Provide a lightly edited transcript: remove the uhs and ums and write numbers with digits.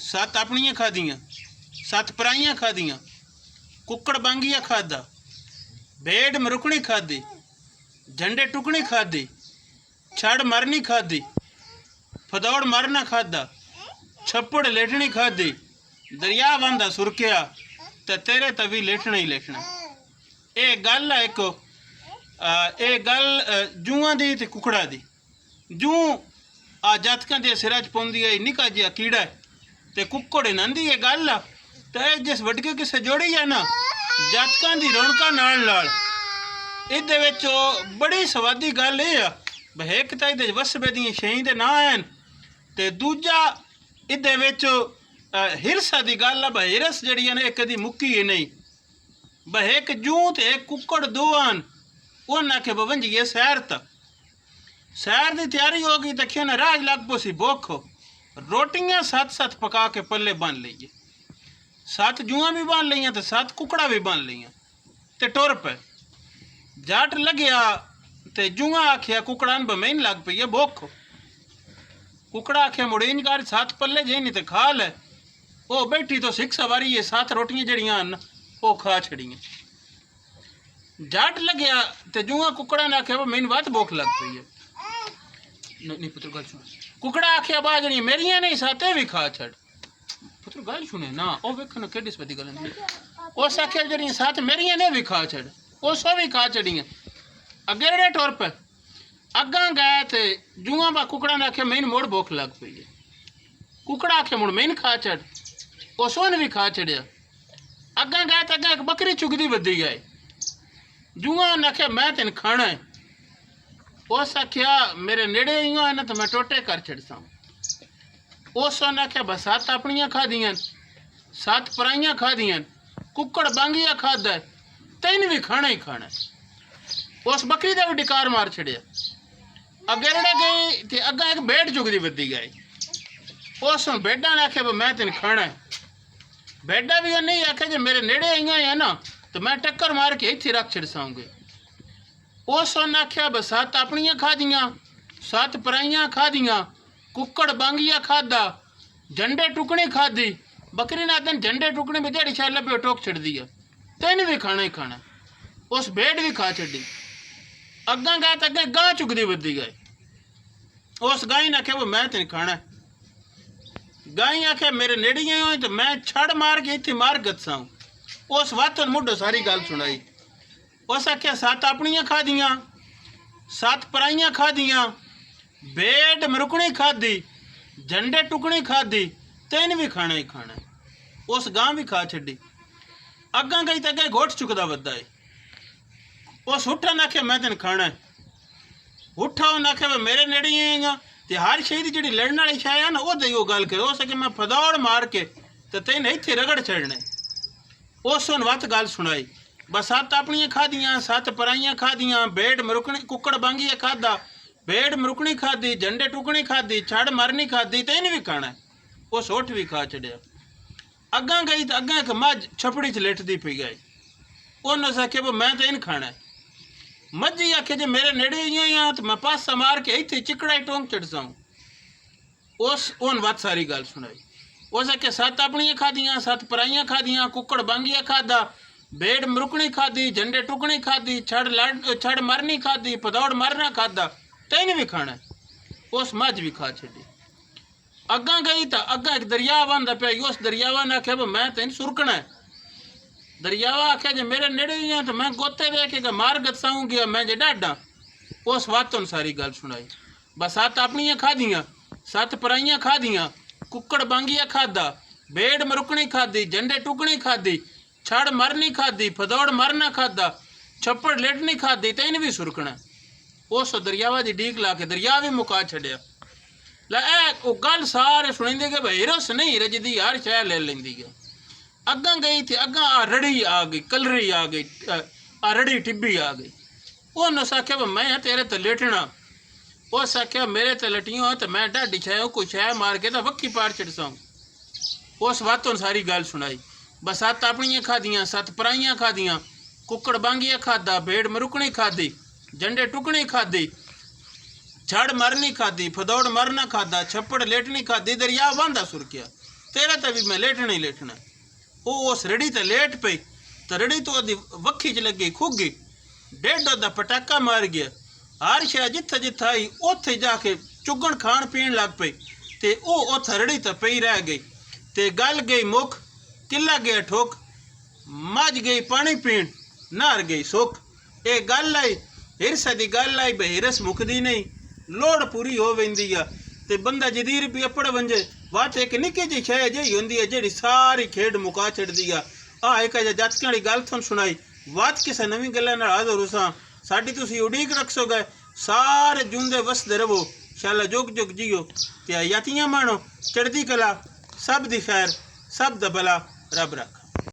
सत्त अपनियां खादियां, सत्त पराइयां खादियां, कुक्कड़ बांगिया खादा, भेड़ मरुकनी खादी, झंडे टुकनी खादी, छड़ मरनी खादी, फदौड़ मरना खादा, छप्पड़ लेटनी खादी, दरिया बंदा सुरकिया ते तेरे तवी लेटना ही लेटना। ये गल है एक ये गल जूआं दी ते कुकड़ा दी। जूं आ जातकां दे सिरां च पौंदी है निक्का जिहा कीड़ा है ते कुक्कड़ नंदी ये गल आ ते जिस वटके किसे जोड़ी है ना जातकां दी रौनकां नाल इहदे विच बड़ी स्वादी गल ये आ भाई एक तां इहदे वसबे दियां छेईं दे नां हैन ते दूजा इहदे विच हिरसा दी गल आ भाई हिरस जिहड़ी है ना एक कदी मुक्की ही नहीं। भाई एक जूं ते एक कुक्कड़ दो आन उन्हें आखे बवंजिए सैर तक सैर की तैयारी हो गई तो क्यों राज लग पोसी भुख रोटियां सत्त सत्त पका के पल्ले बन लीए, सत्त जुआं भी बन लियां तो सत्त कुकड़ा भी बन लियां ते टुर पे जट लग्या ते जुआं आखिया कुकड़ा बमेन लग पई है भुख। कुकड़ा आखिया मुड़ीन कर सत्त पल्ले जे नहीं तो खा ले। वो बैठी तो सिख सवारी है सत्त रोटियां जड़ियां वो खा छड़ियां। जट लग्या ते जुआं कुकड़ा ने आखिया मैनू वध भुख लग पई है। नहीं पुत्र गल सुन। कुकड़ा आखिया बा जड़ी मेरिया नहीं साते भी खा छड़। पुत्र गल सुने ना ओ वेख ना केडी सदी गल नहीं। उस आखिया जड़ी सात मेरिया ने भी खा छड़ ओ सो भी खा छड़ियां। अगे रे टुर पे अग्गा गए ते जुआं बा कुकड़ा ने आखिया मैनू मुड़ भुख लग पई है। कुकड़ा आखिया मुड़ मैनू खा छड़ ओ सोन भी खा छड़िया। अग्गा गए तो अग्गा एक बकरी चुगदी वधी गए। जुआं ने आखिया मैं तेन खाना है। उस आखिया मेरे नेड़े ही है ना तो मैं टोटे कर छड़सा। उस ने आखिया बस सत्त अपनियां खादियां सत्त पराइयां खादियां कुक्कड़ बांगिया खादा है तेन भी खाना ही खाना है। उस बकरी का भी डिकार मार छड़िया। अगे रड़े गई तो अग्गा एक भेड़ चुगदी वधी गई। उस भेडा ने आखिया मैं तेन खाना है। भेडा भी नहीं आखिया जो मेरे नेड़े आई है ना तो मैं टक्कर मार के इत्थे रख छड़साऊंगी। उस आखिया बस सत्त अपनियां खादियां सत्त पराइयां खादियां कुक्कड़ बांगिया खादा झंडे टुकनी खादी। बकरी ने दिन झंडे टुकनी में जड़ी शाल लभे टोक छड़ दिया तेन भी खाना ही खाना। उस भेड़ भी खा छड़ी। अग्गा गए तो अगे गां चुगदी वधी गए। उस गाय ने आखिया मैं तेन खाना है। गाय आखिया मेरे नेड़े हो तो मैं छड़ मार के इत्थे मार गत्साऊं। उस वात मुढ़ो सारी गल सुनाई। उस आखिया सत्त अपनियां खादियां सत्त पराइयां खादियां भेड़ मरुकनी खादी झंडे टुकनी खादी तेन भी खाना ही खाना है। उस गां भी खा छड़ी। अग्गा गई तो अगे घोट चुकदा वधा है। उस उठा ने आखिया मैं तेन खाना है। उठा उन्हें आखिया मेरे नेड़े आएगा तो हर शे की जी लड़न वाली शे है ना वो गल करे हो सके मैं फदौड़ मार के तो तेन इत्थे रगड़ छड़ने। उस वत गल सुनाई बस सत्त अपनियां खादियां सत्त पराइयां खादियां भेड़ मरुकनी कुक्कड़ बांगिया खादा भेड़ मरुकनी खादी झंडे टुकनी खादी छड़ मरनी खादी तेन भी खाना है। उस उठ भी खा छड़िया। अग्गा गई तो अग्गा एक मझ छपड़ी च लेटदी पई गई। उन्हें आखिया मैं तेन खाना है। मझी आखे जे मेरे नेड़े ही आ तो मैं पासा मार के इत्थे चिकड़ा ही टोंक चढ़साऊं। उस उन वत सारी गल सुनाई। उस आखे सत्त अपनियां खादियां सत्त पराइयां खादियां कुक्कड़ बांगिया खादा भेड़ मरुकनी खादी झंडे टुकनी खादी छड़ मरनी खादी फदौड़ मरना खादा तेन भी खाना है। उस मझ भी खा छड़ी। अग्गा गई तो अग्गा एक दरिया बंदा पिया। उस दरियावा ने आखिया मैं तेन सुरकना है। दरियावा आखिया जो मेरे नेड़े ही है तो मैं गोते दे के मार गत्साऊंगी मैं जे डाडा। उस बात तो सारी गल सुनाई। बस सत्त अपनियां खादियां सत्त पराइयां खादियां कुक्कड़ बांगिया खादा भेड़ मरुकनी खादी झंडे टुकनी खादी छड़ मरनी खादी फदौड़ मरना खादा छप्पड़ लेटनी खादी तेन भी सुरकना। उस दरियावा की डीक ला के दरिया भी मुका छड़िया। लै गल सारे सुनेंदे कि भाई रस नहीं रजदी हर शह ले लेंदी है। अग्गा गई थी अग्गा आ रड़ी आ गई कलरी आ गई आ रड़ी टिब्बी आ गई। उन्हें आख्या मैं तेरे तो लेटना। उस आख्या मेरे तो लटियों तो मैं ढाडी छाया कोई शह मार के तो वक्की पार चढ़साऊं। उस बातों सारी गल सुनाई। बस सत्त अपनियां खादियां सत्त पराइयां खादियां कुक्कड़ बांगिया खादा भेड़ मरुकनी खादी झंडे टुकनी खादी छड़ मरनी खादी फदौड़ मरना खादा छप्पड़ लेटनी खादी दरिया बांधा सुरकिया। तेरा तो भी मैं लेटना ही लेटना। वो उस रड़ी ते लेट पई तो रड़ी तो ओदी वक्खी च लगी खुग गई, डेढ़ दा पटाका मार गया। हर शह जिथे जिथे आई उत्थे जाके चुगण खाण पीण लग पई ते ओ उत्थे रड़ी ते पई रह गई। ते गल गई मुख, किला गया ठुक, मझ गई पानी पीण, नार गई सुख। ये गल आई हिरस की गल आई, भाई हिरस मुकदी नहीं, लोड़ पूरी हो वेंदी आ ते बंदा जदी रुपया पड़ वंजे। बात एक निक्की जी शह जी होंदी है जिहड़ी सारी खेड मुका छड़दी आ। एक जटकें वाली गल तुहानूं सुनाई, बात किसी नवीं गल्लां नाल हाज़र होसां। साडी तुसीं उड़ीक रखसो गए, सारे जूंदे वसदे रवो, शाला जुग जुग जियो ते हयातियां माणो, चढ़दी कला, सब दी खैर, सब दा भला रब रख।